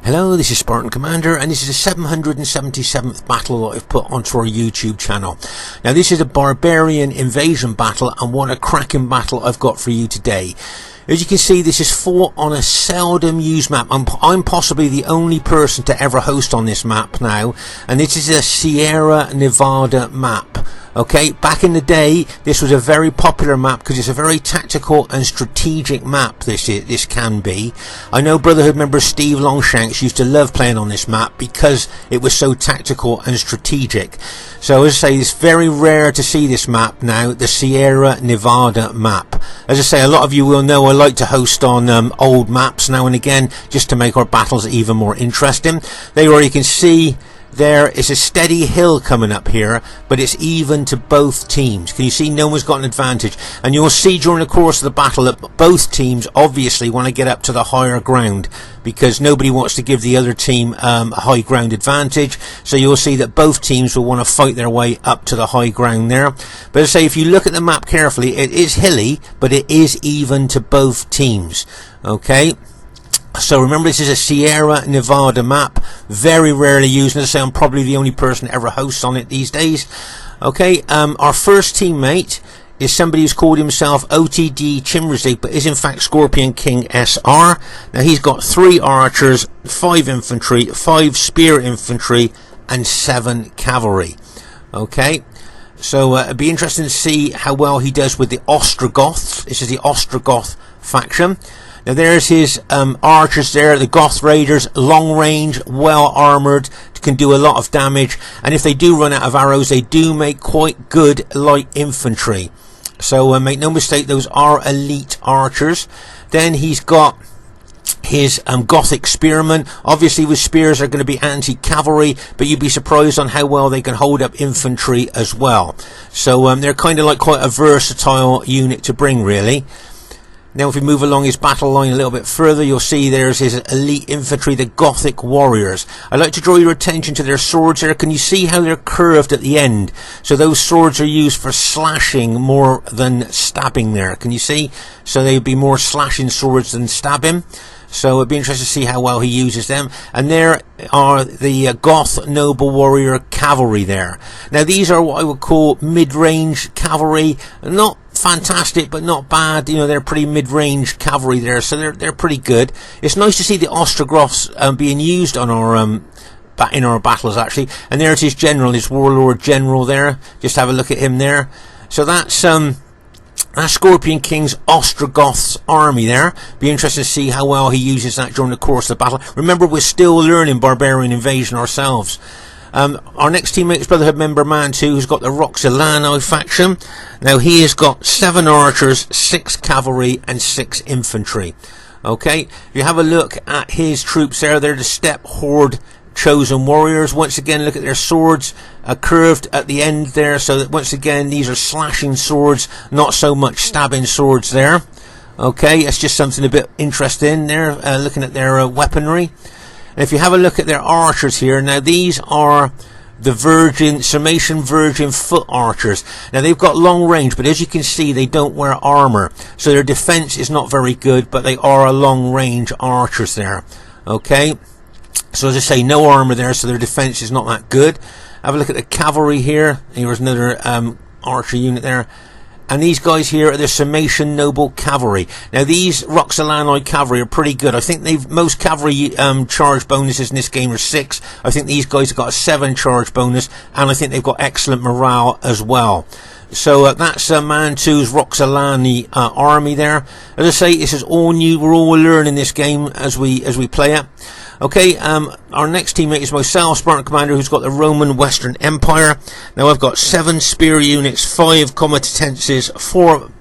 Hello, this is Spartan Commander, and this is the 777th battle that I've put onto our YouTube channel. Now, this is a Barbarian Invasion battle, and what a cracking battle I've got for you today. As you can see, this is fought on a seldom used map. I'm possibly the only person to ever host on this map now, and this is a Sierra Nevada map. Okay, back in the day, this was a very popular map because it's a very tactical and strategic map. This can be. I know Brotherhood member Steve Longshanks used to love playing on this map because it was so tactical and strategic. So as I say, it's very rare to see this map now, the Sierra Nevada map. As I say, a lot of you will know I like to host on old maps now and again just to make our battles even more interesting. There you can see there is a steady hill coming up here, but it's even to both teams. Can you see no one's got an advantage? And you'll see during the course of the battle that both teams obviously want to get up to the higher ground because nobody wants to give the other team a high ground advantage. So you'll see that both teams will want to fight their way up to the high ground there. But as I say, if you look at the map carefully, it is hilly, but it is even to both teams. Okay. So remember, this is a Sierra Nevada map, very rarely used. As I say, I'm probably the only person that ever hosts on it these days. Okay, our first teammate is somebody who's called himself OTD Chimmersy, but is in fact Scorpion King SR. Now he's got 3 archers, 5 infantry, 5 spear infantry, and 7 cavalry. Okay. So it'd be interesting to see how well he does with the Ostrogoths. This is the Ostrogoth faction. Now there's his archers there, the Goth Raiders, long range, well armoured, can do a lot of damage, and if they do run out of arrows, they do make quite good light infantry. So make no mistake, those are elite archers. Then he's got his Gothic spearmen. Obviously with spears they're going to be anti-cavalry, but you'd be surprised on how well they can hold up infantry as well. So they're kind of like quite a versatile unit to bring, really. Now if we move along his battle line a little bit further, you'll see there's his elite infantry, the Gothic warriors. I'd like to draw your attention to their swords there. Can you see how they're curved at the end? So those swords are used for slashing more than stabbing there. Can you see? So they'd be more slashing swords than stabbing. So it'd be interesting to see how well he uses them. And there are the Goth Noble Warrior Cavalry there. Now these are what I would call mid-range cavalry. Not fantastic, but not bad. You know, they're pretty mid-range cavalry there, so they're pretty good. It's nice to see the Ostrogoths being used on our in our battles actually. And there's his general, his warlord general there. Just have a look at him there. So that's Scorpion King's Ostrogoths army there. Be interested to see how well he uses that during the course of the battle. Remember, we're still learning Barbarian Invasion ourselves. Our next teammate is Brotherhood member Man 2, who's got the Roxolano faction. Now he has got 7 archers, 6 cavalry, and 6 infantry. Okay, if you have a look at his troops there, they're the Steppe Horde Chosen Warriors. Once again, look at their swords, curved at the end there, so that once again these are slashing swords, not so much stabbing swords there. Okay, it's just something a bit interesting there, looking at their weaponry. And if you have a look at their archers here, now these are the Sarmatian Virgin foot archers. Now they've got long range, but as you can see, they don't wear armor, so their defense is not very good, but they are a long range archers there. Okay, so as I say, no armor there, so their defense is not that good. Have a look at the cavalry here. Here's another archer unit there. And these guys here are the Sarmatian Noble Cavalry. Now these Roxolano cavalry are pretty good. I think most cavalry charge bonuses in this game are 6. I think these guys have got a 7 charge bonus, and I think they've got excellent morale as well. So that's Man 2's Roxolani army there. As I say, this is all new. We're all learning this game as we play it. Okay, our next teammate is myself, Spartan Commander, who's got the Roman Western Empire. Now I've got 7 spear units, 5 comitatenses, 4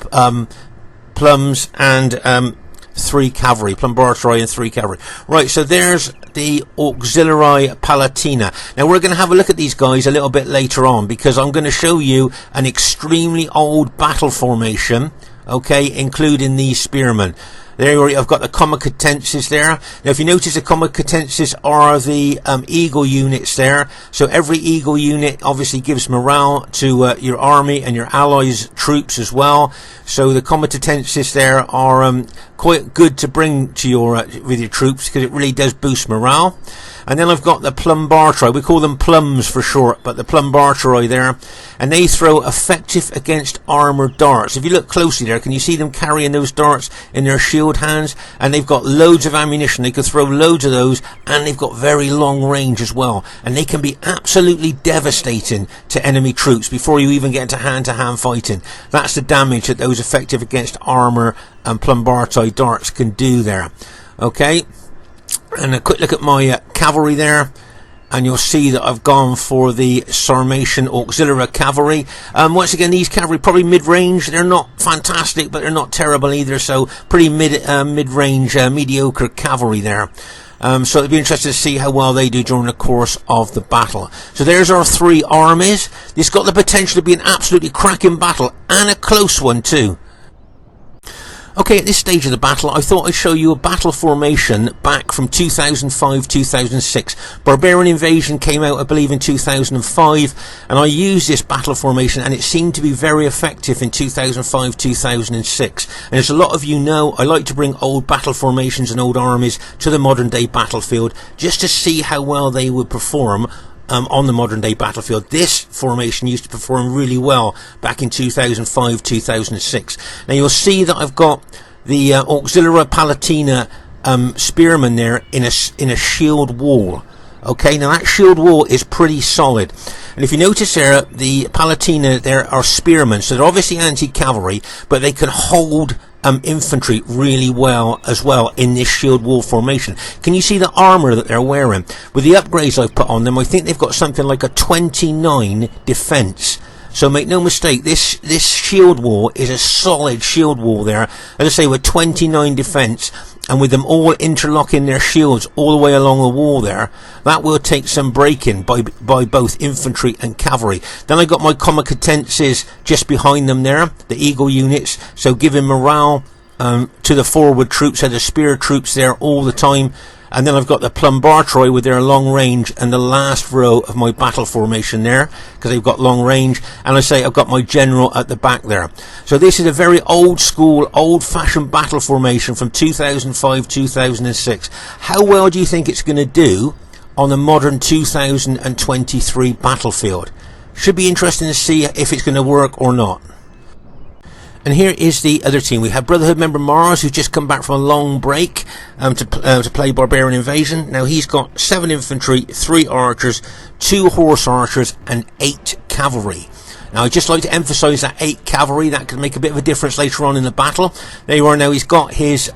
plums, and 3 cavalry, plumbartari and 3 cavalry. Right, so there's the Auxiliarii Palatina. Now we're going to have a look at these guys a little bit later on, because I'm going to show you an extremely old battle formation, okay, including these spearmen. There I've got the comitatenses there. Now if you notice, the comitatenses are the eagle units there. So every eagle unit obviously gives morale to your army and your allies' troops as well. So the comitatenses there are quite good to bring to your with your troops, because it really does boost morale. And then I've got the Plumbartoi. We call them plums for short, but the Plumbartoi there, and they throw effective against armoured darts. If you look closely there, can you see them carrying those darts in their shield hands? And they've got loads of ammunition. They can throw loads of those, and they've got very long range as well. And they can be absolutely devastating to enemy troops before you even get into hand-to-hand fighting. That's the damage that those effective against armour and Plumbartoi darts can do there. Okay. And a quick look at my cavalry there, and you'll see that I've gone for the Sarmatian Auxiliary Cavalry. Once again, these cavalry probably mid-range. They're not fantastic, but they're not terrible either. So pretty mid-range, mediocre cavalry there. So it'll be interesting to see how well they do during the course of the battle. So there's our 3 armies. This got the potential to be an absolutely cracking battle, and a close one too. Okay, at this stage of the battle, I thought I'd show you a battle formation back from 2005-2006. Barbarian Invasion came out, I believe, in 2005, and I used this battle formation, and it seemed to be very effective in 2005-2006. And as a lot of you know, I like to bring old battle formations and old armies to the modern day battlefield, just to see how well they would perform on the modern day battlefield. This formation used to perform really well back in 2005-2006. Now you'll see that I've got the Auxilia Palatina spearmen there in a shield wall. Okay, now that shield wall is pretty solid, and if you notice there, the Palatina there are spearmen, so they're obviously anti-cavalry, but they can hold infantry really well as well in this shield wall formation. Can you see the armour that they're wearing? With the upgrades I've put on them, I think they've got something like a 29 defence. So make no mistake, this shield wall is a solid shield wall there, as I say, with 29 defence, and with them all interlocking their shields all the way along the wall there, that will take some breaking by both infantry and cavalry. Then I got my comitatenses just behind them there, the eagle units, so giving morale to the forward troops, so the spear troops there all the time. And then I've got the Plumbartoi with their long range, and the last row of my battle formation there, because they've got long range. And I say I've got my general at the back there. So this is a very old school, old fashioned battle formation from 2005-2006. How well do you think it's going to do on the modern 2023 battlefield? Should be interesting to see if it's going to work or not. And here is the other team. We have Brotherhood member Mars, who's just come back from a long break to play Barbarian Invasion. Now he's got 7 infantry, 3 archers, 2 horse archers, and 8 cavalry. Now I'd just like to emphasise that 8 cavalry. That could make a bit of a difference later on in the battle. There you are. Now he's got his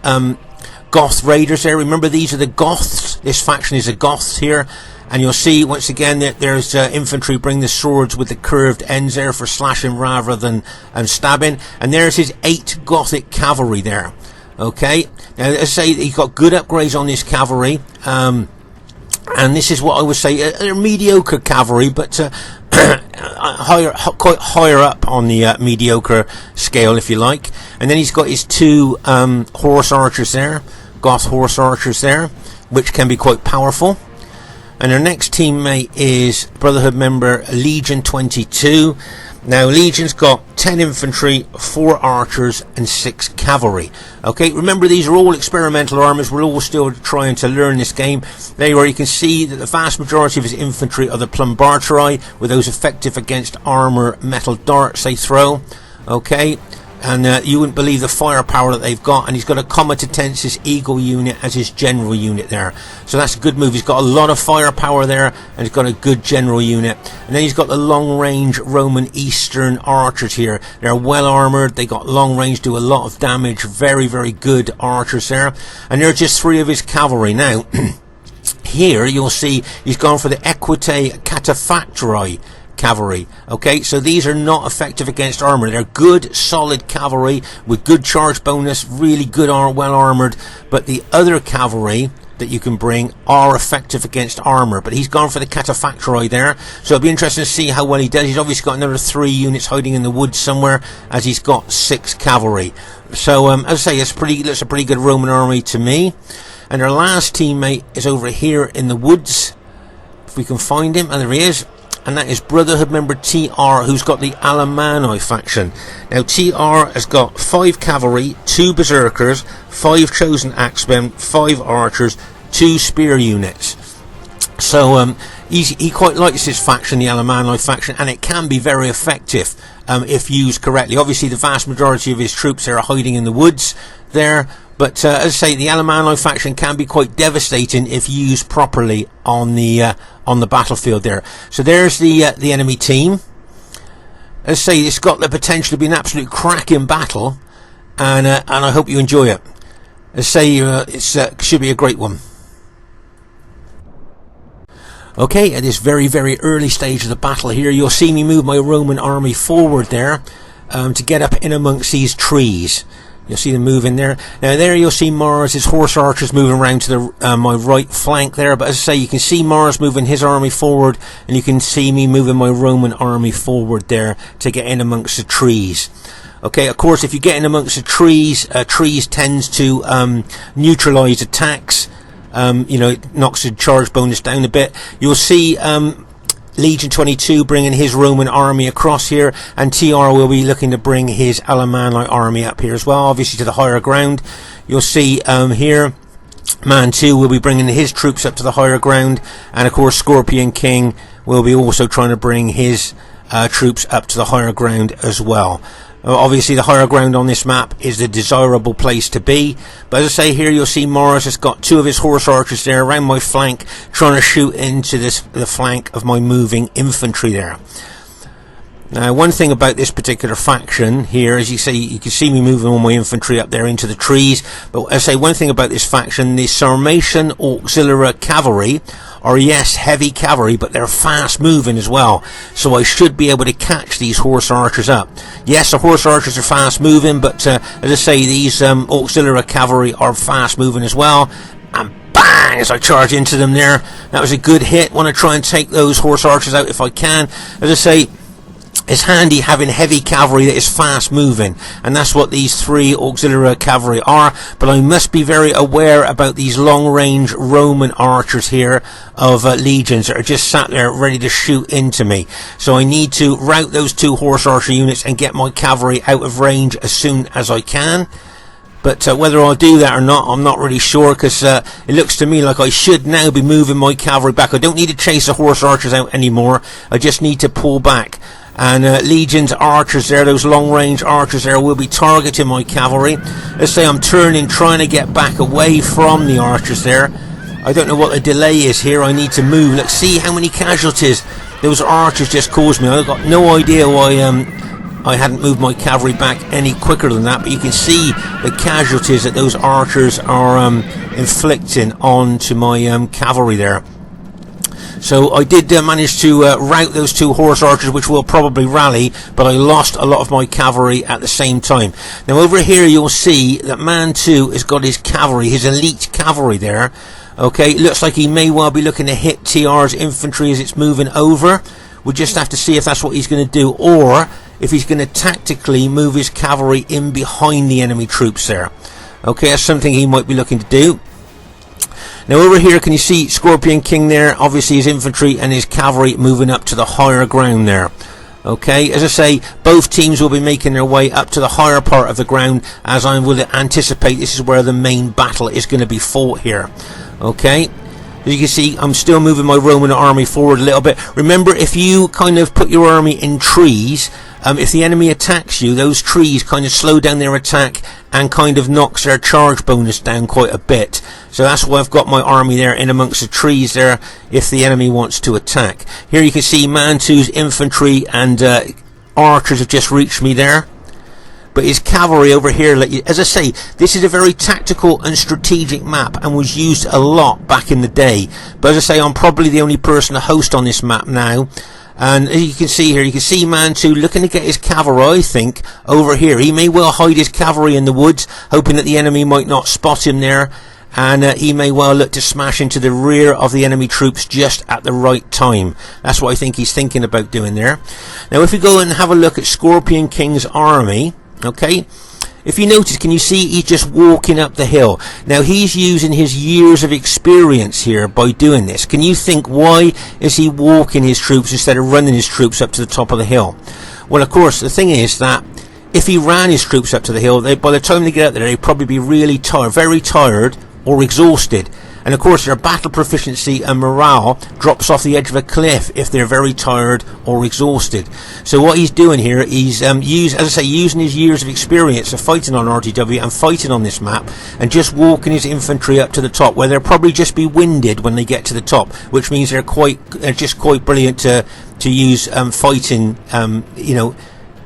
Goth Raiders there. Remember, these are the Goths. This faction is the Goths here. And you'll see once again that there's infantry bring the swords with the curved ends there for slashing rather than stabbing. And there's his 8 Gothic cavalry there. Okay, now as I say, he's got good upgrades on this cavalry. And this is what I would say, they're mediocre cavalry, but quite higher up on the mediocre scale, if you like. And then he's got his 2 horse archers there, Goth horse archers there, which can be quite powerful. And our next teammate is Brotherhood member Legion 22. Now Legion's got 10 infantry, 4 archers, and 6 cavalry. Okay, remember these are all experimental armies. We're all still trying to learn this game. There you are. You can see that the vast majority of his infantry are the Plumbartoi, with those effective against armour metal darts they throw. Okay. And you wouldn't believe the firepower that they've got. And he's got a comitatensis eagle unit as his general unit there. So that's a good move. He's got a lot of firepower there, and he's got a good general unit. And then he's got the long range Roman Eastern archers here. They're well armoured. They got long range, do a lot of damage. Very, very good archers there. And they're just 3 of his cavalry. Now, here you'll see he's gone for the Equite Cataphractii cavalry. Okay, so these are not effective against armor. They're good, solid cavalry with good charge bonus, really good, well armored. But the other cavalry that you can bring are effective against armor. But he's gone for the Cataphractii there, so it'll be interesting to see how well he does. He's obviously got another 3 units hiding in the woods somewhere, as he's got 6 cavalry. So as I say, looks a pretty good Roman army to me. And our last teammate is over here in the woods, if we can find him. And there he is. and that is Brotherhood member TR, who's got the Alemanni faction. Now TR has got 5 cavalry, 2 berserkers, 5 chosen axemen, 5 archers, 2 spear units. So he quite likes this faction, the Alemanni faction, and it can be very effective if used correctly. Obviously the vast majority of his troops are hiding in the woods there, but as I say, the Alemanni faction can be quite devastating if used properly on the battlefield there. So there's the enemy team. As I say, it's got the potential to be an absolute cracking battle, and I hope you enjoy it. As I say, it should be a great one. Okay, at this very, very early stage of the battle here, you'll see me move my Roman army forward there to get up in amongst these trees. You'll see them moving there. Now there you'll see Mars, his horse archers moving around to the my right flank there. But as I say, you can see Mars moving his army forward, and you can see me moving my Roman army forward there to get in amongst the trees. Okay, of course, if you get in amongst the trees, trees tends to neutralise attacks. You know, it knocks the charge bonus down a bit. You'll see Legion 22 bringing his Roman army across here, and TR will be looking to bring his Alemanni army up here as well, obviously to the higher ground. You'll see here Man 2 will be bringing his troops up to the higher ground, and of course Scorpion King will be also trying to bring his troops up to the higher ground as well. Obviously the higher ground on this map is the desirable place to be, but as I say, here you'll see Morris has got 2 of his horse archers there around my flank, trying to shoot into the flank of my moving infantry there. Now one thing about this particular faction here, as you can see me moving all my infantry up there into the trees, but as I say, one thing about this faction, the Sarmatian Auxiliary Cavalry are, yes, heavy cavalry, but they're fast moving as well, so I should be able to catch these horse archers up. Yes, the horse archers are fast moving, but as I say, these Auxiliary Cavalry are fast moving as well, and bang, as I charge into them there. That was a good hit. Want to try and take those horse archers out if I can. As I say, it's handy having heavy cavalry that is fast moving, and that's what these 3 auxiliary cavalry are. But I must be very aware about these long range Roman archers here of legions that are just sat there ready to shoot into me. So I need to rout those 2 horse archer units and get my cavalry out of range as soon as I can. But whether I'll do that or not, I'm not really sure, because it looks to me like I should now be moving my cavalry back. I don't need to chase the horse archers out anymore. I just need to pull back. And Legion's archers there, those long range archers there, will be targeting my cavalry. Let's say I'm turning, trying to get back away from the archers there. I don't know what the delay is here. I need to move. Let's see how many casualties those archers just caused me. I've got no idea why I hadn't moved my cavalry back any quicker than that, but you can see the casualties that those archers are inflicting onto my cavalry there. So I did manage to rout those 2 horse archers, which will probably rally, but I lost a lot of my cavalry at the same time. Now over here you'll see that Man 2 has got his cavalry, his elite cavalry there. Okay, it looks like he may well be looking to hit TR's infantry as it's moving over. We'll just have to see if that's what he's going to do, or if he's going to tactically move his cavalry in behind the enemy troops there. Okay, that's something he might be looking to do. Now over here, can you see Scorpion King there? Obviously his infantry and his cavalry moving up to the higher ground there. Okay, as I say, both teams will be making their way up to the higher part of the ground, as I would anticipate this is where the main battle is going to be fought here. Okay, as you can see, I'm still moving my Roman army forward a little bit. Remember, if you kind of put your army in trees, if the enemy attacks you, those trees kind of slow down their attack and kind of knocks their charge bonus down quite a bit. So that's why I've got my army there in amongst the trees there if the enemy wants to attack. Here you can see Man 2's infantry and archers have just reached me there. But his cavalry over here, as I say, this is a very tactical and strategic map and was used a lot back in the day. But as I say, I'm probably the only person to host on this map now. And as you can see here, you can see Man 2 looking to get his cavalry, I think, over here. He may well hide his cavalry in the woods, hoping that the enemy might not spot him there. And he may well look to smash into the rear of the enemy troops just at the right time. That's what I think he's thinking about doing there. Now if we go and have a look at Scorpion King's army, okay, if you notice, can you see he's just walking up the hill? Now he's using his years of experience here by doing this. Can you think, why is he walking his troops instead of running his troops up to the top of the hill? Well, of course, the thing is that if he ran his troops up to the hill, by the time they get up there, they'd probably be really tired, very tired or exhausted. And of course, their battle proficiency and morale drops off the edge of a cliff if they're very tired or exhausted. So what he's doing here, he's using his years of experience of fighting on RTW and fighting on this map, and just walking his infantry up to the top, where they'll probably just be winded when they get to the top, which means they're just quite brilliant to use fighting,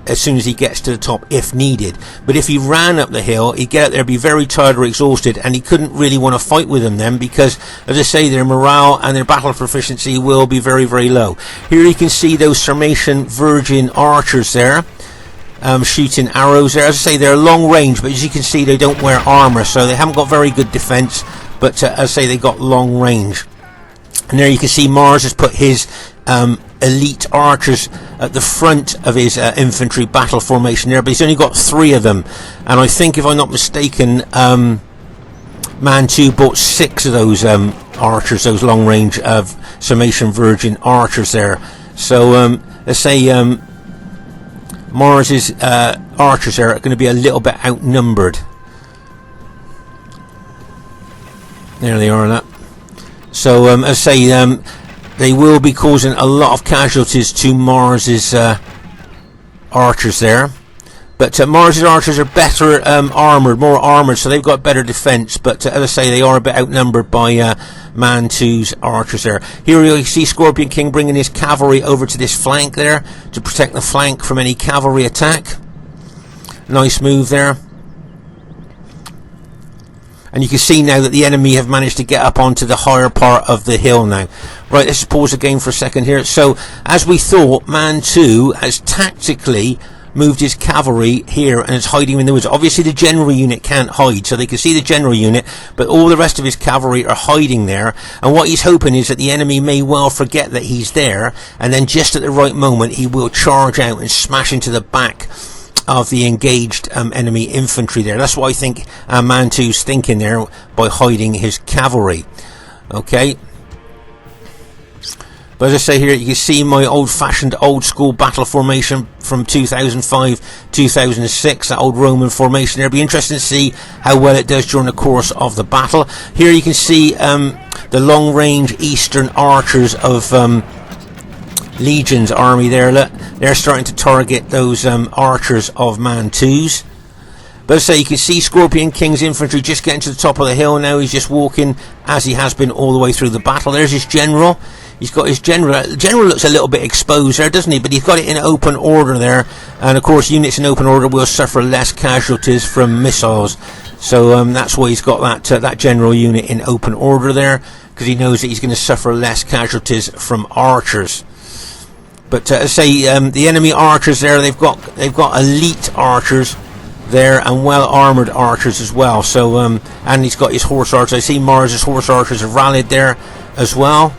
as soon as he gets to the top if needed. But if he ran up the hill, he'd get up there, be very tired or exhausted, and he couldn't really want to fight with them then, because, as I say, their morale and their battle proficiency will be very, very low. Here you can see those Sarmatian Virgin archers there, shooting arrows there. As I say, they're long range, but as you can see, they don't wear armor, so they haven't got very good defense, but as I say, they got long range. And there you can see Mars has put his elite archers at the front of his infantry battle formation there, but he's only got 3 of them, and I think, if I'm not mistaken, Man 2 bought 6 of those archers, those long range of Sarmatian Virgin archers there. So let's say Mars's archers there are going to be a little bit outnumbered. There they are. That. So as I say, they will be causing a lot of casualties to Mars's archers there. But Mars's archers are better armoured, more armoured, so they've got better defence. But as I say, they are a bit outnumbered by Man 2's archers there. Here you see Scorpion King bringing his cavalry over to this flank there to protect the flank from any cavalry attack. Nice move there. And you can see now that the enemy have managed to get up onto the higher part of the hill now. Right, let's pause the game for a second here. So, as we thought, Man 2 has tactically moved his cavalry here and is hiding in the woods. Obviously the general unit can't hide, so they can see the general unit, but all the rest of his cavalry are hiding there. And what he's hoping is that the enemy may well forget that he's there, and then just at the right moment he will charge out and smash into the back of the engaged enemy infantry there. That's what I think Man 2's thinking there by hiding his cavalry. Okay. But as I say here, you can see my old-fashioned, old-school battle formation from 2005-2006, that old Roman formation there. It'll be interesting to see how well it does during the course of the battle. Here you can see the long-range Eastern archers of Legion's army there. Look, they're starting to target those archers of Man 2's. But as I say, you can see Scorpion King's infantry just getting to the top of the hill now. He's just walking as he has been all the way through the battle. There's his general. He's got his general. The general looks a little bit exposed there, doesn't he? But he's got it in open order there. And of course, units in open order will suffer less casualties from missiles. So that's why he's got that general unit in open order there, because he knows that he's going to suffer less casualties from archers. But as I say, the enemy archers there, they've got elite archers there and well armoured archers as well. So and he's got his horse archers. I see Mars's horse archers have rallied there as well.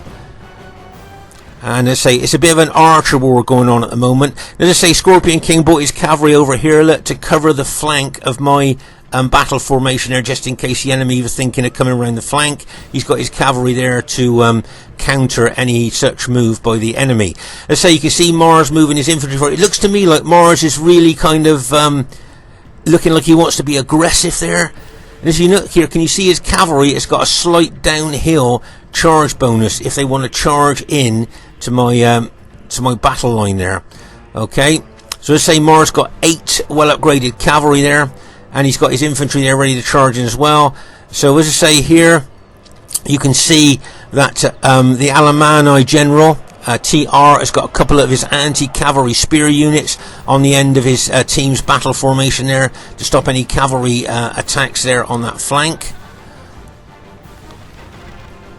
And as I say, it's a bit of an archer war going on at the moment. As I say, Scorpion King brought his cavalry over here to cover the flank of my battle formation there, just in case the enemy was thinking of coming around the flank. He's got his cavalry there to counter any such move by the enemy. As I say, you can see Mars moving his infantry forward. It looks to me like Mars is really kind of looking like he wants to be aggressive there. And as you look here, can you see his cavalry? It's got a slight downhill charge bonus if they want to charge in to my battle line there. Okay, so let's say Mars got 8 well upgraded cavalry there, and he's got his infantry there ready to charge in as well. So as I say here, you can see that the Alemanni general TR has got a couple of his anti-cavalry spear units on the end of his team's battle formation there to stop any cavalry attacks there on that flank.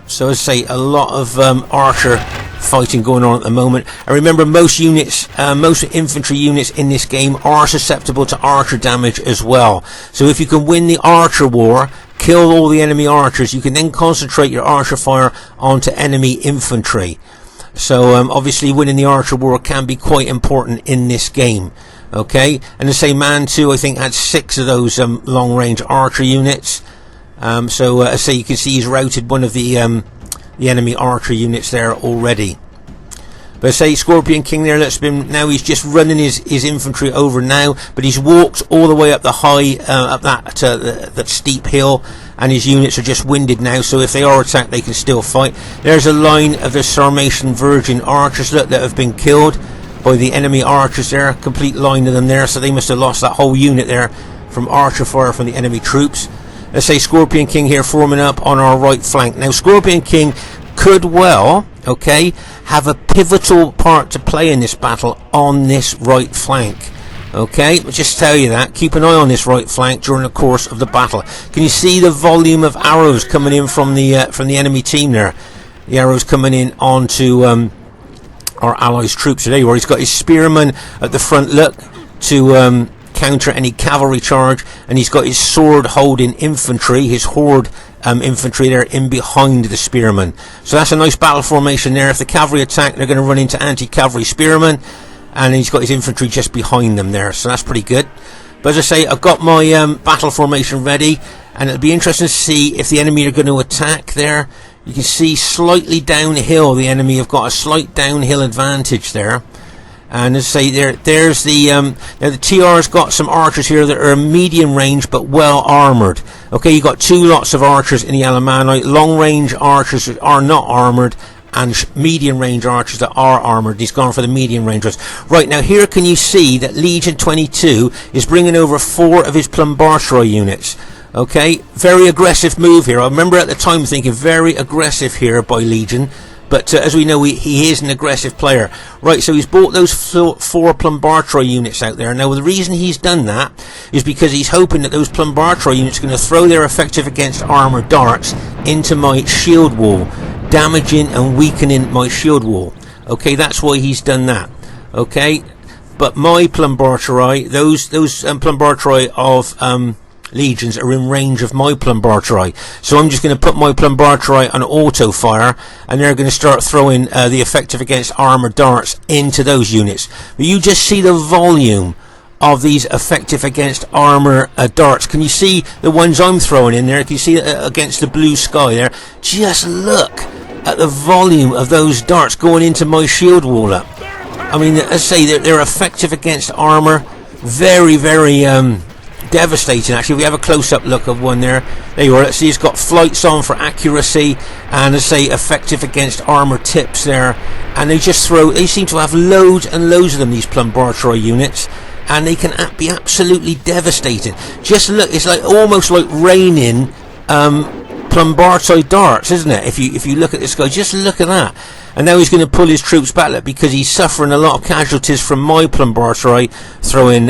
So as I say, a lot of archer fighting going on at the moment. And remember, most infantry units in this game are susceptible to archer damage as well. So if you can win the archer war, kill all the enemy archers, you can then concentrate your archer fire onto enemy infantry. So obviously winning the archer war can be quite important in this game. Okay, and the same man too, I think, had 6 of those long range archer units. So you can see he's routed one of the enemy archer units there already. But say Scorpion King there, now he's just running his infantry over now, but he's walked all the way up the high, up that steep hill, and his units are just winded now, so if they are attacked they can still fight. There's a line of the Sarmatian Virgin archers, look, that have been killed by the enemy archers there, a complete line of them there, so they must have lost that whole unit there from archer fire from the enemy troops. Let's say Scorpion King here forming up on our right flank. Now Scorpion King could well, okay, have a pivotal part to play in this battle on this right flank. Okay, I'll just tell you that. Keep an eye on this right flank during the course of the battle. Can you see the volume of arrows coming in from the enemy team there? The arrows coming in onto our allies' troops today, where he's got his spearmen at the front, look, to counter any cavalry charge, and he's got his sword holding infantry, his horde infantry there in behind the spearmen. So that's a nice battle formation there. If the cavalry attack, they're going to run into anti-cavalry spearmen, and he's got his infantry just behind them there, so that's pretty good. But as I say, I've got my battle formation ready, and it'll be interesting to see if the enemy are going to attack there. You can see slightly downhill, the enemy have got a slight downhill advantage there. And as I say, there's the now the TR's got some archers here that are medium range but well armoured. Okay, you've got 2 lots of archers in the Alemanni, long range archers that are not armoured, and medium range archers that are armoured. He's gone for the medium range ones. Right, now here can you see that Legion 22 is bringing over 4 of his Plumbartroi units. Okay, very aggressive move here. I remember at the time thinking very aggressive here by Legion. But as we know, he is an aggressive player. Right, so he's bought those 4 Plumbartroi units out there. Now, the reason he's done that is because he's hoping that those Plumbartroi units are going to throw their effective against armour darts into my shield wall, damaging and weakening my shield wall. Okay, that's why he's done that. Okay, but my Plumbartroi, those Plumbartroi of Legions are in range of my Plumbartroi, so I'm just going to put my Plumbartroi on auto fire, and they're going to start throwing the effective against armor darts into those units. But you just see the volume of these effective against armor darts. Can you see the ones I'm throwing in there? Can you see against the blue sky there? Just look at the volume of those darts going into my shield wall up. I mean, as I say, they're effective against armor. Very, very devastating, actually. We have a close-up look of one there. There you are. Let's see, it's got flights on for accuracy, and as I say, effective against armor tips there. And they just they seem to have loads and loads of them, these Plumbartroi units, and they can be absolutely devastating. Just look, it's like almost like raining Plumbartroi darts, isn't it? If you look at this guy, just look at that. And now he's going to pull his troops back because he's suffering a lot of casualties from my Plumbartroi throwing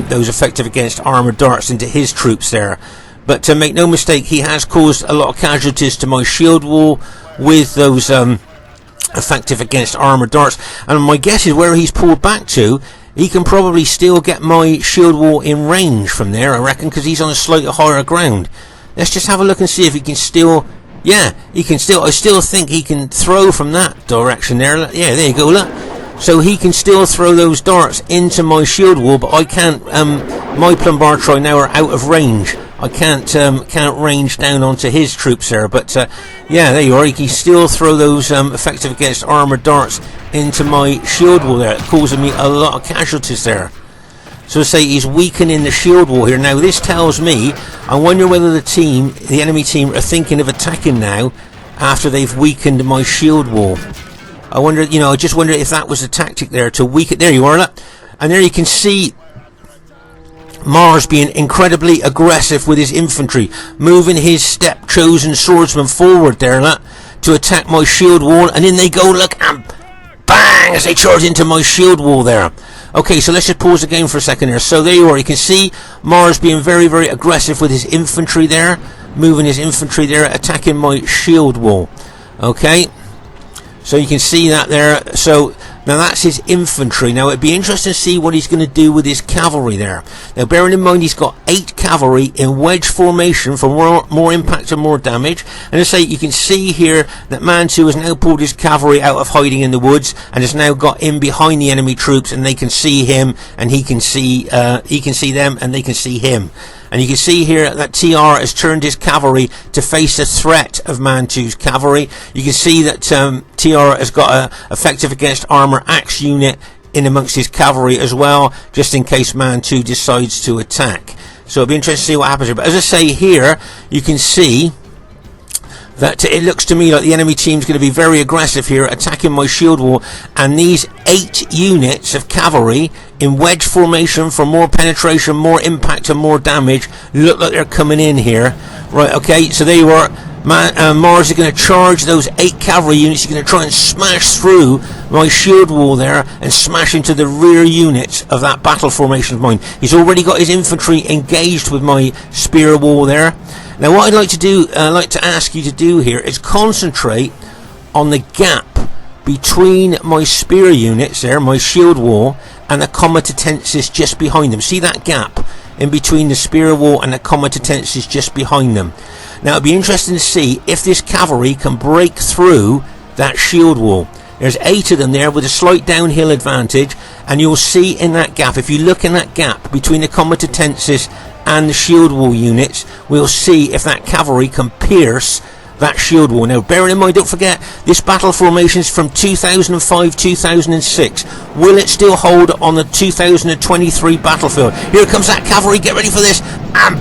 those effective against armor darts into his troops there. But to make no mistake, he has caused a lot of casualties to my shield wall with those effective against armor darts. And my guess is where he's pulled back to, he can probably still get my shield wall in range from there, I reckon, because he's on a slightly higher ground. Let's just have a look and see if he can still... Yeah, he can still... I still think he can throw from that direction there. Yeah, there you go, look. So he can still throw those darts into my shield wall, but I can't... my Plumbartroi now are out of range. I can't range down onto his troops there. But, yeah, there you are. He can still throw those effective against armor darts into my shield wall there, causing me a lot of casualties there. So to say, he's weakening the shield wall here. Now this tells me, I wonder whether the enemy team are thinking of attacking now after they've weakened my shield wall. I wonder, I just wonder if that was the tactic there to weaken. There you are, look. And there you can see Mars being incredibly aggressive with his infantry, moving his step-chosen swordsman forward there, look, to attack my shield wall. And in they go, look, and bang, as they charge into my shield wall there. Okay, so let's just pause the game for a second there. So there you are. You can see Mars being very, very aggressive with his infantry there, moving his infantry there, attacking my shield wall. Okay, so you can see that there. So Now that's his infantry. Now it'd be interesting to see what he's going to do with his cavalry there. Now bearing in mind he's got 8 cavalry in wedge formation for more impact and more damage. And as I say, you can see here that Man 2 has now pulled his cavalry out of hiding in the woods and has now got in behind the enemy troops, and they can see him and he can see them and they can see him. And you can see here that TR has turned his cavalry to face the threat of Man 2's cavalry. You can see that TR has got a effective against armor axe unit in amongst his cavalry as well, just in case Man 2 decides to attack. So it'll be interesting to see what happens here. But as I say here, you can see that it looks to me like the enemy team's going to be very aggressive here, attacking my shield wall, and these 8 units of cavalry in wedge formation for more penetration, more impact and more damage look like they're coming in here. Right, okay, so there you are. Mars is going to charge those 8 cavalry units. He's going to try and smash through my shield wall there and smash into the rear units of that battle formation of mine. He's already got his infantry engaged with my spear wall there. Now what I'd like to do, ask you to do here is concentrate on the gap between my spear units there, my shield wall, and the comitatenses just behind them. See that gap in between the spear wall and the comitatenses just behind them. Now it'd be interesting to see if this cavalry can break through that shield wall. There's 8 of them there with a slight downhill advantage, and you'll see in that gap, if you look in that gap between the comitatenses and the shield wall units, we'll see if that cavalry can pierce that shield wall. Now bearing in mind, don't forget, this battle formation is from 2005-2006. Will it still hold on the 2023 battlefield? Here comes that cavalry, get ready for this, and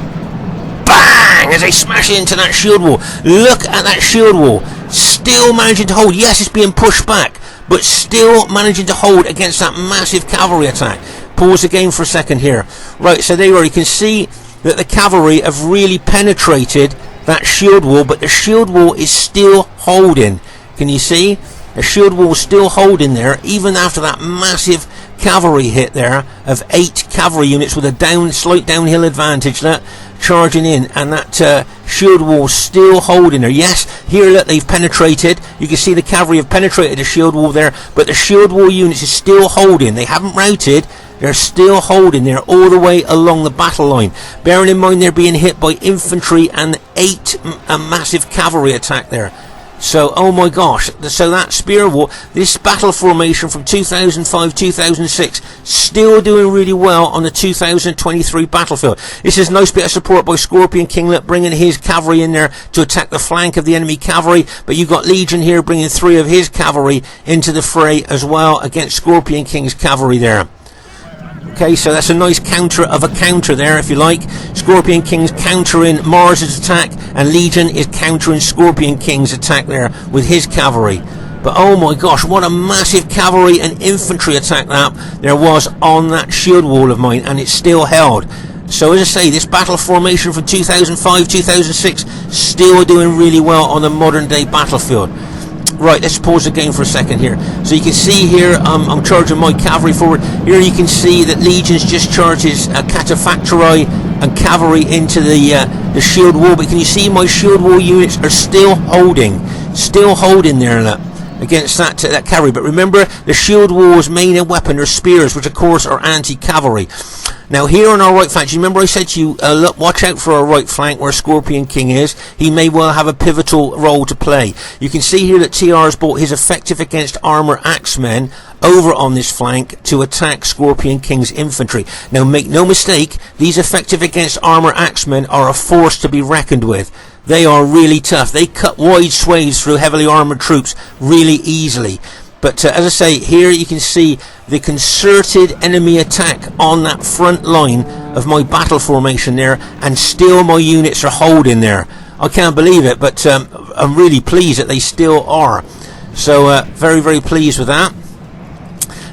bang, as they smash into that shield wall. Look at that shield wall, still managing to hold. Yes, it's being pushed back, but still managing to hold against that massive cavalry attack. Pause the game for a second here. Right, so there you are. You can see that the cavalry have really penetrated that shield wall, but the shield wall is still holding. Can you see? The shield wall is still holding there, even after that massive cavalry hit there of 8 cavalry units with a slight downhill advantage there, charging in, and that shield wall still holding there. Yes, here look, they've penetrated. You can see the cavalry have penetrated the shield wall there, but the shield wall units is still holding. They haven't routed. They're still holding there all the way along the battle line. Bearing in mind they're being hit by infantry and 8 massive cavalry attack there. So, oh my gosh, so that spear wall, this battle formation from 2005-2006, still doing really well on the 2023 battlefield. This is a nice bit of support by Scorpion Kinglet, bringing his cavalry in there to attack the flank of the enemy cavalry, but you've got Legion here bringing 3 of his cavalry into the fray as well against Scorpion King's cavalry there. Okay, so that's a nice counter of a counter there, if you like. Scorpion King's countering Mars's attack, and Legion is countering Scorpion King's attack there with his cavalry. But oh my gosh, what a massive cavalry and infantry attack that there was on that shield wall of mine, and it's still held. So as I say, this battle formation from 2005-2006 still doing really well on the modern day battlefield. Right, let's pause the game for a second here. So you can see here, I'm charging my cavalry forward. Here you can see that Legion's just charges cataphractii and cavalry into the shield wall. But can you see my shield wall units are still holding there against that cavalry. But remember, the shield wall's main weapon are spears, which of course are anti-cavalry. Now here on our right flank, you remember I said to you, look, watch out for our right flank where Scorpion King is. He may well have a pivotal role to play. You can see here that TR has brought his effective against armor axemen over on this flank to attack Scorpion King's infantry. Now make no mistake, these effective against armor axemen are a force to be reckoned with. They are really tough. They cut wide swathes through heavily armored troops really easily. But as I say, here you can see the concerted enemy attack on that front line of my battle formation there, and still my units are holding there. I can't believe it, but I'm really pleased that they still are. So very, very pleased with that.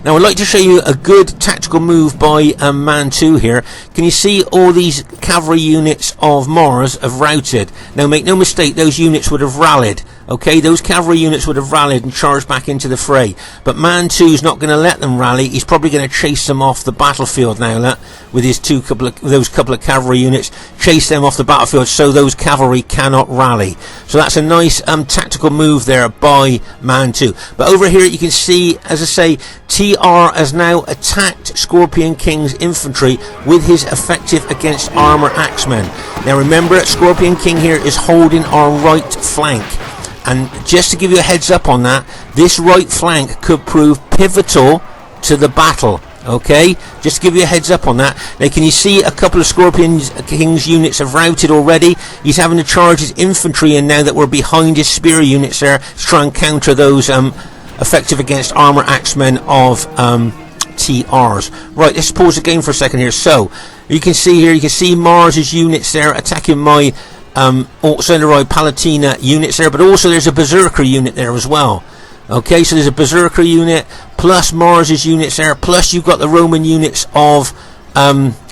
Now I'd like to show you a good tactical move by Man 2 here. Can you see all these cavalry units of Mars have routed? Now make no mistake, those units would have rallied. Okay, those cavalry units would have rallied and charged back into the fray. But Man 2 is not going to let them rally. He's probably going to chase them off the battlefield now, with his those couple of cavalry units. Chase them off the battlefield so those cavalry cannot rally. So that's a nice tactical move there by Man 2. But over here you can see, as I say, TR has now attacked Scorpion King's infantry with his effective against armor axemen. Now remember, Scorpion King here is holding our right flank. And just to give you a heads up on that, this right flank could prove pivotal to the battle. Okay, just to give you a heads up on that. Now can you see a couple of Scorpion King's units have routed already? He's having to charge his infantry in now that we're behind his spear units there to try and counter those effective against armor axemen of TRs. Right, let's pause the game for a second here. So you can see here, you can see Mars's units there attacking my Auxiliary Palatina units there, but also there's a Berserker unit there as well. Okay, so there's a Berserker unit plus Mars's units there, plus you've got the Roman units of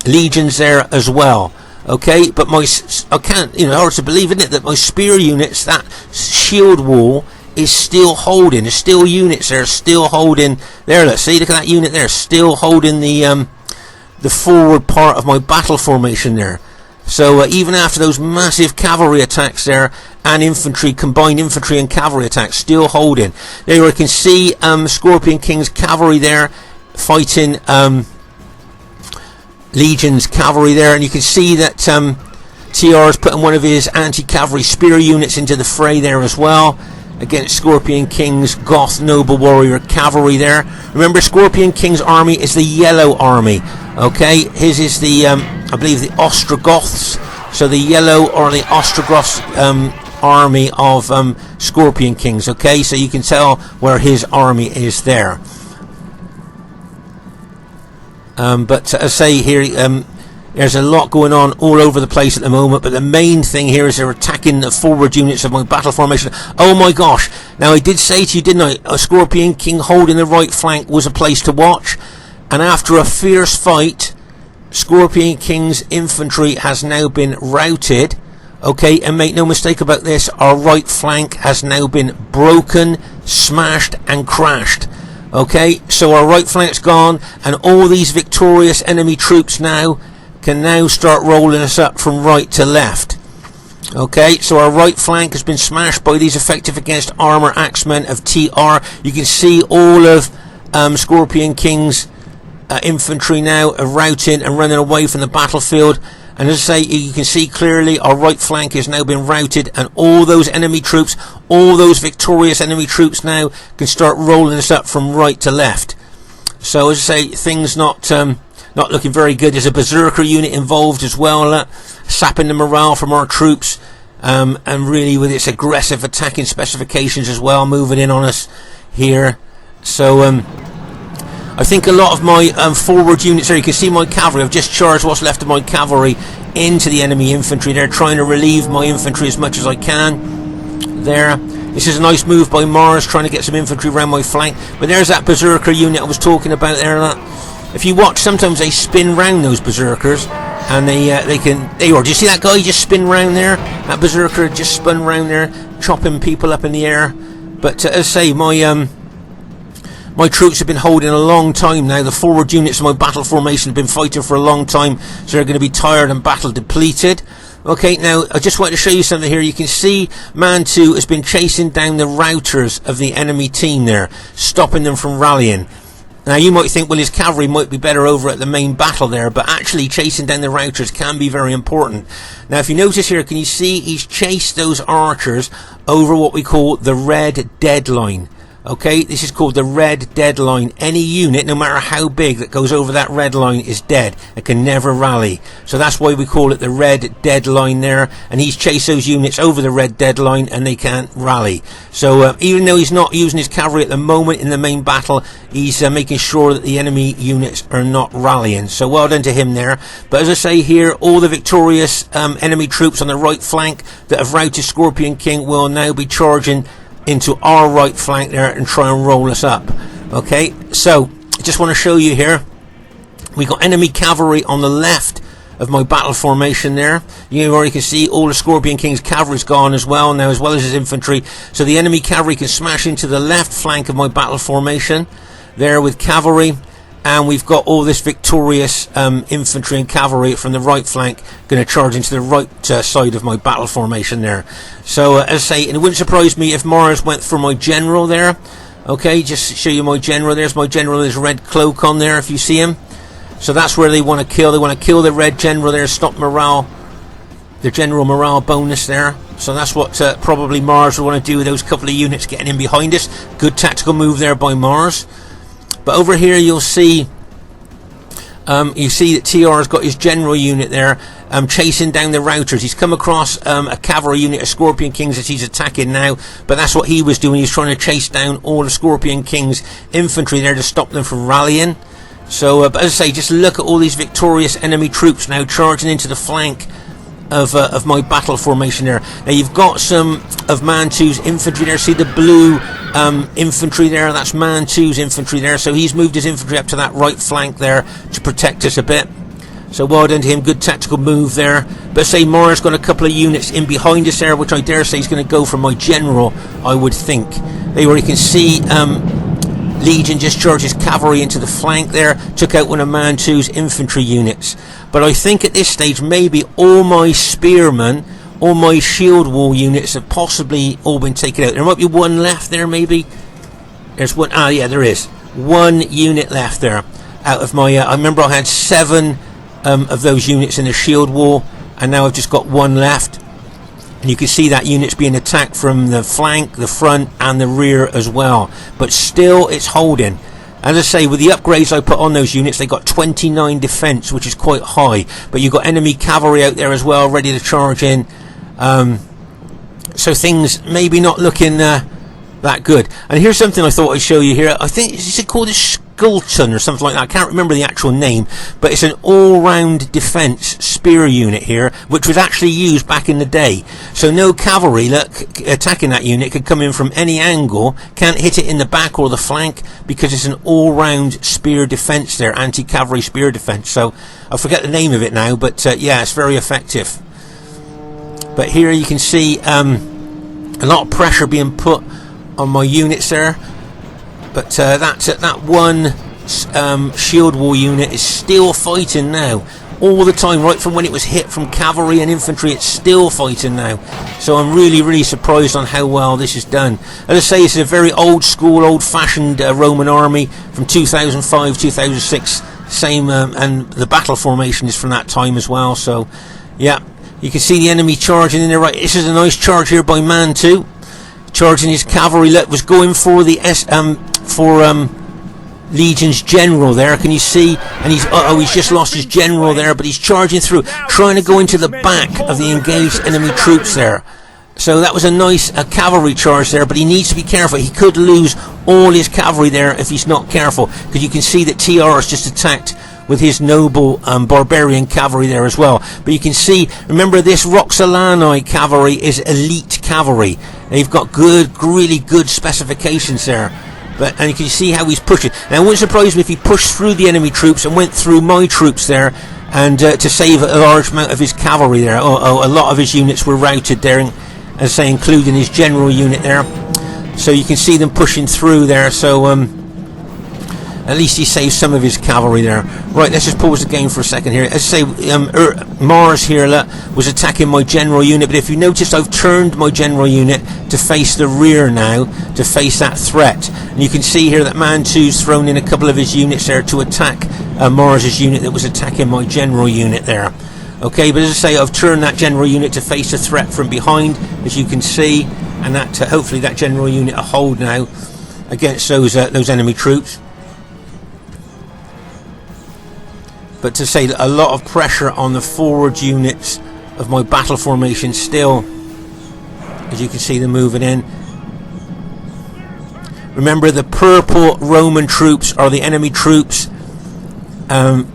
legions there as well. Okay, but I can't, hard to believe, isn't it, that my spear units, that shield wall is still holding. There's still units there, still holding there. Let's see, look at that unit there, still holding the forward part of my battle formation there. So even after those massive cavalry attacks there, and infantry, combined infantry and cavalry attacks, still holding. There you can see Scorpion King's cavalry there fighting Legion's cavalry there, and you can see that TR is putting one of his anti-cavalry spear units into the fray there as well, against Scorpion King's Goth Noble Warrior cavalry there. Remember, Scorpion King's army is the yellow army. Okay, his is the, I believe, the Ostrogoths. So the yellow or the Ostrogoths army of Scorpion Kings. Okay, so you can tell where his army is there. But as I say here, there's a lot going on all over the place at the moment, but the main thing here is they're attacking the forward units of my battle formation. Oh my gosh, now I did say to you, didn't I, a Scorpion King holding the right flank was a place to watch, and after a fierce fight, Scorpion King's infantry has now been routed. Okay, and make no mistake about this, our right flank has now been broken, smashed and crashed. Okay, so our right flank's gone, and all these victorious enemy troops now can now start rolling us up from right to left. Okay, so our right flank has been smashed by these effective against armor axemen of TR. You can see all of Scorpion King's infantry now are routing and running away from the battlefield. And as I say, you can see clearly our right flank has now been routed, and all those enemy troops, all those victorious enemy troops now can start rolling us up from right to left. So as I say, things not looking very good. There's a Berserker unit involved as well, sapping the morale from our troops, and really with its aggressive attacking specifications as well, moving in on us here. So I think a lot of my forward units there, you can see my cavalry, I've just charged what's left of my cavalry into the enemy infantry. They're trying to relieve my infantry as much as I can there. This is a nice move by Mars, trying to get some infantry around my flank. But there's that Berserker unit I was talking about there. If you watch, sometimes they spin round, those Berserkers, and do you see that guy just spin round there? That Berserker just spun round there, chopping people up in the air. But as I say, my troops have been holding a long time now. The forward units of my battle formation have been fighting for a long time, so they're going to be tired and battle depleted. Okay, now I just want to show you something here. You can see Man 2 has been chasing down the routers of the enemy team there, stopping them from rallying. Now you might think, well, his cavalry might be better over at the main battle there, but actually chasing down the routers can be very important. Now if you notice here, can you see he's chased those archers over what we call the red dead line. Okay, this is called the red dead line. Any unit, no matter how big, that goes over that red line is dead and can never rally. So that's why we call it the red dead line there. And he's chased those units over the red dead line and they can't rally. So even though he's not using his cavalry at the moment in the main battle, he's making sure that the enemy units are not rallying. So well done to him there. But as I say here, all the victorious enemy troops on the right flank that have routed Scorpion King will now be charging into our right flank there and try and roll us up. Okay, so I just want to show you here, we got enemy cavalry on the left of my battle formation there. You already can see all the Scorpion King's cavalry's gone as well now, as well as his infantry. So the enemy cavalry can smash into the left flank of my battle formation there with cavalry. And we've got all this victorious infantry and cavalry from the right flank going to charge into the right side of my battle formation there. So as I say, and it wouldn't surprise me if Mars went for my general there. Okay, just to show you my general. There's my general, his red cloak on there if you see him. So that's where they want to kill. They want to kill the red general there, stop morale, the general morale bonus there. So that's what probably Mars will want to do with those couple of units getting in behind us. Good tactical move there by Mars. But over here you'll see that TR has got his general unit there chasing down the routers. He's come across a cavalry unit of Scorpion Kings that he's attacking now, but that's what he was doing. He's trying to chase down all the Scorpion Kings infantry there to stop them from rallying. So but as I say, just look at all these victorious enemy troops now charging into the flank of my battle formation there. Now you've got some of Man 2's infantry there. See the blue infantry there? That's Man 2's infantry there. So he's moved his infantry up to that right flank there to protect us a bit. So well done to him, good tactical move there. But say Mars got a couple of units in behind us there, which I dare say is going to go for my general, I would think. There you can see Legion just charges cavalry into the flank there, took out one of Man 2's infantry units. But I think at this stage maybe all my spearmen, all my shield wall units have possibly all been taken out. There might be one left there maybe. There's one, yeah, there is. One unit left there out of my, I remember I had 7 of those units in the shield wall, and now I've just got one left. And you can see that unit's being attacked from the flank, the front and the rear as well. But still it's holding. As I say, with the upgrades I put on those units, they got 29 defense, which is quite high. But you've got enemy cavalry out there as well, ready to charge in. So things maybe not looking that good. And here's something I thought I'd show you here. I think, is it called a Skulton or something like that? I can't remember the actual name, but it's an all-round defense spear unit here, which was actually used back in the day. So no cavalry attacking that unit could come in from any angle, can't hit it in the back or the flank, because it's an all-round spear defense there, anti-cavalry spear defense. So I forget the name of it now, but yeah, it's very effective. But here you can see a lot of pressure being put on my units there. But that one shield wall unit is still fighting now, all the time, right from when it was hit from cavalry and infantry. It's still fighting now. So I'm really surprised on how well this is done. As I say, it's a very old school, old-fashioned Roman army from 2005, 2006. Same, and the battle formation is from that time as well. So yeah, you can see the enemy charging in there. Right, this is a nice charge here by Man 2. Charging his cavalry, was going for the Legion's general there. Can you see? And he's just lost his general there, but he's charging through, trying to go into the back of the engaged enemy troops there. So that was a nice cavalry charge there, but he needs to be careful. He could lose all his cavalry there if he's not careful, because you can see that TR has just attacked with his noble barbarian cavalry there as well. But you can see, remember, this Roxolani cavalry is elite cavalry. They've got really good specifications there. And you can see how he's pushing. Now, it wouldn't surprise me if he pushed through the enemy troops and went through my troops there, and to save a large amount of his cavalry there. A lot of his units were routed there, as I say, including his general unit there. So you can see them pushing through there. So at least he saved some of his cavalry there. Right, let's just pause the game for a second here. As I say, Mars here was attacking my general unit, but if you notice, I've turned my general unit to face the rear now, to face that threat. And you can see here that Man 2's thrown in a couple of his units there to attack Mars's unit that was attacking my general unit there. Okay, but as I say, I've turned that general unit to face a threat from behind, as you can see, and that hopefully that general unit will hold now against those enemy troops. But to say that a lot of pressure on the forward units of my battle formation still, as you can see them moving in. Remember, the purple Roman troops are the enemy troops, and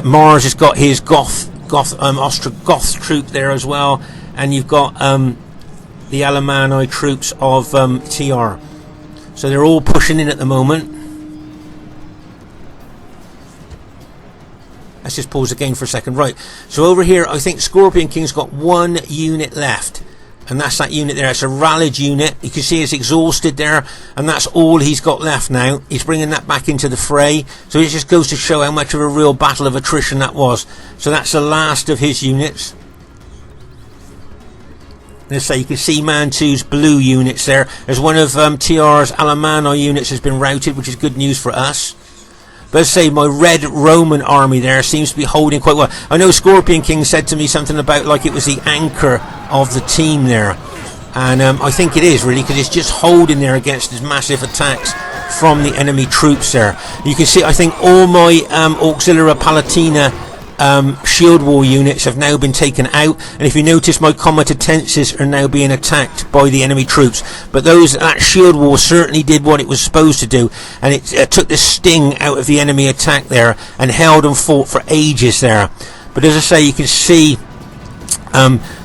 Mars has got his Ostrogoth troop there as well, and you've got the Alemanni troops of TR. So they're all pushing in at the moment. let's just pause again for a second. Right, so over here I think Scorpion King's got one unit left, and that's that unit there. It's a rallied unit. You can see it's exhausted there, and that's all he's got left now. He's bringing that back into the fray, so it just goes to show how much of a real battle of attrition that was. So that's the last of his units. Let's say you can see Man 2's blue units there. There's one of TR's Alemanno units has been routed, which is good news for us. But let's say my red Roman army there seems to be holding quite well. I know Scorpion King said to me something about like it was the anchor of the team there. And I think it is really, because it's just holding there against these massive attacks from the enemy troops there. You can see I think all my Auxilia Palatina shield wall units have now been taken out, and if you notice my comitatenses are now being attacked by the enemy troops, but that shield wall certainly did what it was supposed to do, and it took the sting out of the enemy attack there and held and fought for ages there. But as I say, you can see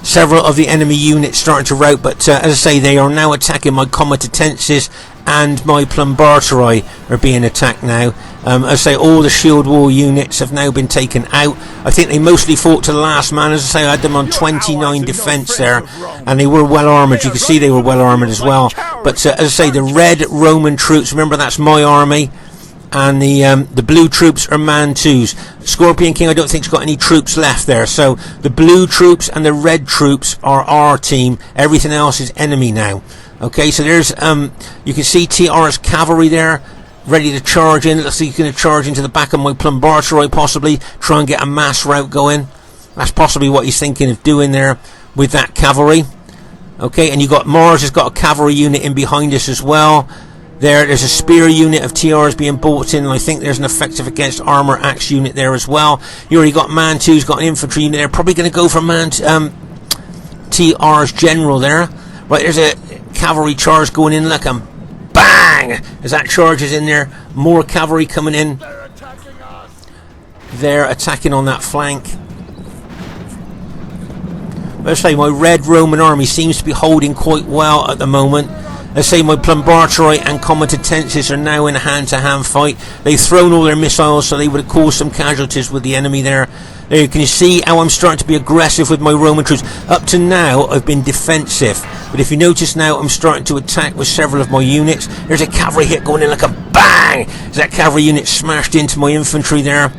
several of the enemy units starting to rout, but as I say, they are now attacking my comitatenses, and my Plumbarteri are being attacked now. As I say, all the shield wall units have now been taken out. I think they mostly fought to the last man. As I say, I had them on 29 defense there, and they were well armoured. You can see they were well armoured as well. But as I say, the red Roman troops, remember that's my army, and the blue troops are Man 2's. Scorpion King I don't think's got any troops left there, so the blue troops and the red troops are our team. Everything else is enemy now. Okay, so there's you can see TR's cavalry there, ready to charge in. Looks like he's going to charge into the back of my Plumbarteri, possibly try and get a mass rout going. That's possibly what he's thinking of doing there with that cavalry. Okay, and you got Mars has got a cavalry unit in behind us as well. There's a spear unit of TR's being brought in, and I think there's an effective against armor axe unit there as well. You already got Man 2's got an infantry unit there, probably going to go for TR's general there. Right, there's a cavalry charge going in, look, and bang! As that charge is in there, more cavalry coming in. They're attacking on that flank. Let's say my red Roman army seems to be holding quite well at the moment. Let's say my Plumbarteri and comitatenses are now in a hand-to-hand fight. They've thrown all their missiles, so they would have caused some casualties with the enemy there. There you can see how I'm starting to be aggressive with my Roman troops. Up to now, I've been defensive. But if you notice now, I'm starting to attack with several of my units. There's a cavalry hit going in like a bang! As that cavalry unit smashed into my infantry there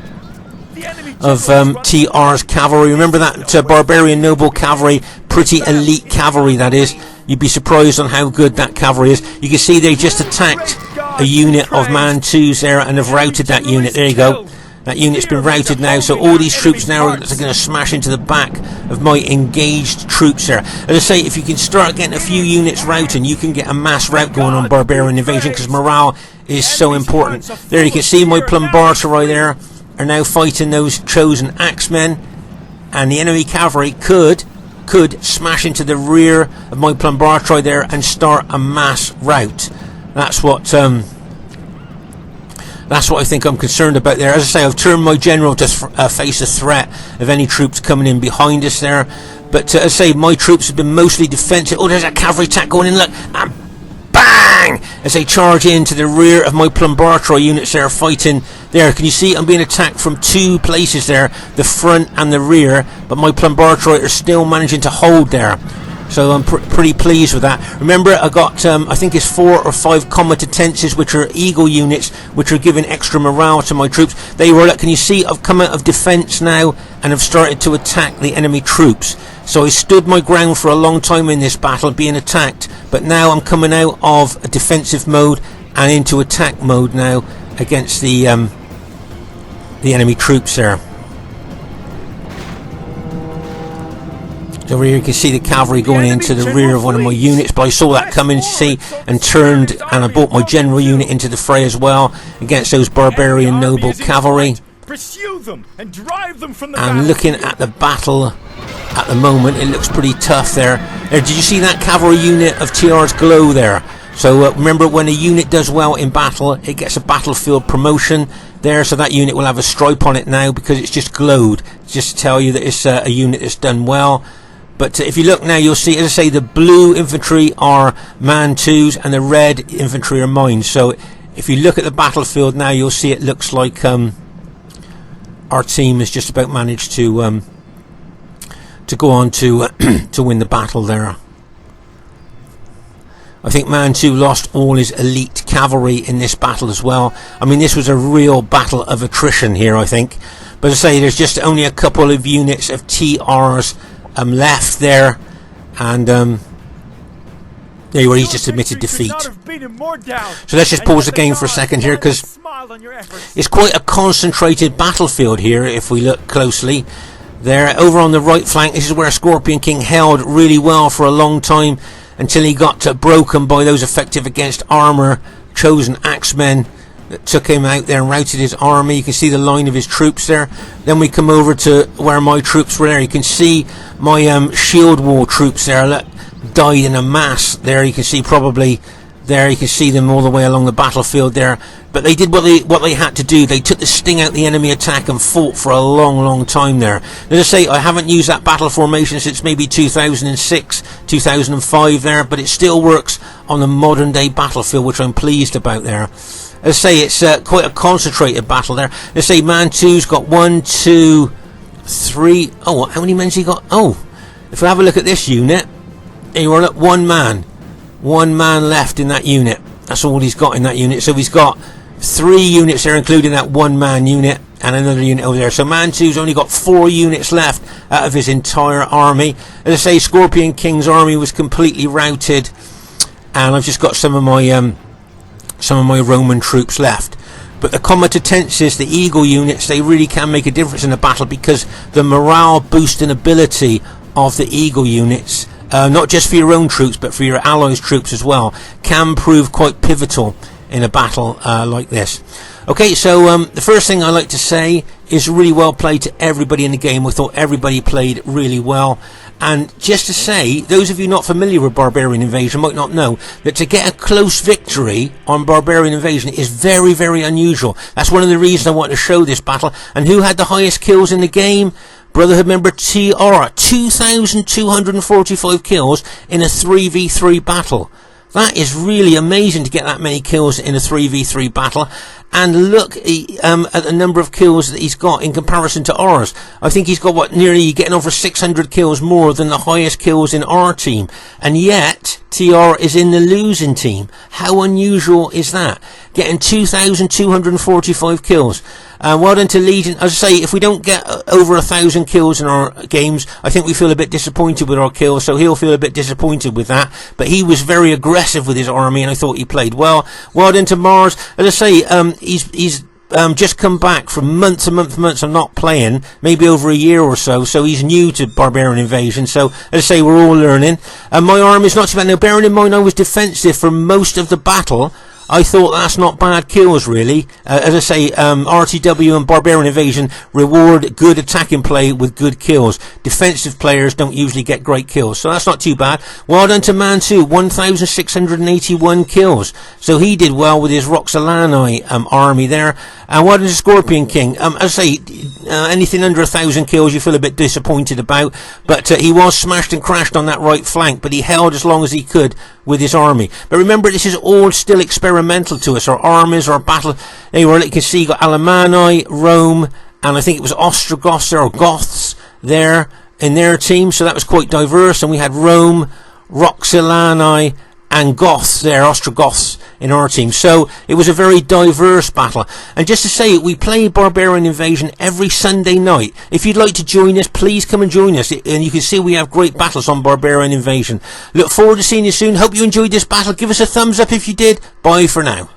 of TR's cavalry. Remember that Barbarian Noble Cavalry, pretty elite cavalry that is. You'd be surprised on how good that cavalry is. You can see they just attacked a unit of Man 2's there and have routed that unit. There you go. That unit's been routed now, so all these troops now are going to smash into the back of my engaged troops there. As I say, if you can start getting a few units routing, you can get a mass rout going on Barbarian Invasion, because morale is so important. There you can see my Plumbarteri there are now fighting those chosen axemen, and the enemy cavalry could smash into the rear of my Plumbarteri there and start a mass rout. That's what I think I'm concerned about there. As I say, I've turned my general to face the threat of any troops coming in behind us there. But as I say, my troops have been mostly defensive. Oh, there's a cavalry attack going in, look, and bang! As they charge into the rear of my Plumbarteri units there fighting there. Can you see I'm being attacked from two places there, the front and the rear, but my Plumbarteri are still managing to hold there. So I'm pretty pleased with that. Remember, I got, I think it's 4 or 5 comitatenses, which are eagle units, which are giving extra morale to my troops. They were, can you see, I've come out of defence now, and have started to attack the enemy troops. So I stood my ground for a long time in this battle, being attacked, but now I'm coming out of a defensive mode and into attack mode now against the enemy troops there. Over here you can see the cavalry going into the rear of one of my units, but I saw that coming, see, and turned, and I brought my general unit into the fray as well against those Barbarian Noble Cavalry. And looking at the battle at the moment, it looks pretty tough there. Did you see that cavalry unit of TR's glow there? So remember, when a unit does well in battle, it gets a battlefield promotion there, so that unit will have a stripe on it now because it's just glowed, just to tell you that it's a unit that's done well. But if you look now, you'll see, as I say, the blue infantry are Man 2's and the red infantry are mine. So if you look at the battlefield now, you'll see it looks like our team has just about managed to go on to to win the battle there. I think Man 2 lost all his elite cavalry in this battle as well. I mean, this was a real battle of attrition here, I think. But as I say, there's just only a couple of units of TRs left there, and there you are, he's just admitted defeat. So let's just pause the game for a second here, because it's quite a concentrated battlefield here if we look closely. There, over on the right flank, this is where Scorpion King held really well for a long time, until he got broken by those effective against armour chosen axemen that took him out there and routed his army. You can see the line of his troops there. Then we come over to where my troops were there. You can see my shield wall troops there that died in a mass there. You can see probably there, you can see them all the way along the battlefield there. But they did what they had to do. They took the sting out the enemy attack and fought for a long time there. As I say, I haven't used that battle formation since maybe 2006, 2005 there, but it still works on the modern day battlefield, which I'm pleased about there. As I say, it's quite a concentrated battle there. As I say, Man 2's got 1, 2, 3. Oh, how many men's he got? Oh, if we have a look at this unit, you are at one man left in that unit. That's all he's got in that unit. So he's got 3 units there, including that one-man unit and another unit over there. So Man 2's only got 4 units left out of his entire army. As I say, Scorpion King's army was completely routed, and I've just got some of my Roman troops left. But the comitatenses, the Eagle units, they really can make a difference in the battle, because the morale boosting ability of the Eagle units, not just for your own troops but for your allies' troops as well, can prove quite pivotal in a battle like this. Okay, so the first thing I like to say is really well played to everybody in the game. We thought everybody played really well. And just to say, those of you not familiar with Barbarian Invasion might not know that to get a close victory on Barbarian Invasion is very, very unusual. That's one of the reasons I want to show this battle. And who had the highest kills in the game? Brotherhood member TR, 2,245 kills in a 3v3 battle. That is really amazing to get that many kills in a 3v3 battle. And look at the number of kills that he's got in comparison to ours. I think he's got nearly getting over 600 kills more than the highest kills in our team. And yet TR is in the losing team. How unusual is that? Getting 2,245 kills. Well done to Legion. As I say, if we don't get over 1,000 kills in our games, I think we feel a bit disappointed with our kills, so he'll feel a bit disappointed with that. But he was very aggressive with his army, and I thought he played well. Well done to Mars. As I say, he's just come back from months of not playing, maybe over a year or so, so he's new to Barbarian Invasion. So, as I say, we're all learning. My army's not too bad. Now, bearing in mind I was defensive for most of the battle, I thought that's not bad kills, really. As I say, RTW and Barbarian Invasion reward good attacking play with good kills. Defensive players don't usually get great kills, so that's not too bad. Well done to Man 2, 1,681 kills. So he did well with his Roxolani army there. And well done to Scorpion King. As I say, anything under 1,000 kills you feel a bit disappointed about, but he was smashed and crashed on that right flank, but he held as long as he could with his army. But remember, this is all still experimental to us. Our armies, our battle, anyway, you can see you got Alemanni, Rome, and I think it was Ostrogoths or Goths there in their team, so that was quite diverse. And we had Rome, Roxolani and Goths there, Ostrogoths in our team. So it was a very diverse battle. And just to say, we play Barbarian Invasion every Sunday night. If you'd like to join us, please come and join us. And you can see we have great battles on Barbarian Invasion. Look forward to seeing you soon. Hope you enjoyed this battle. Give us a thumbs up if you did. Bye for now.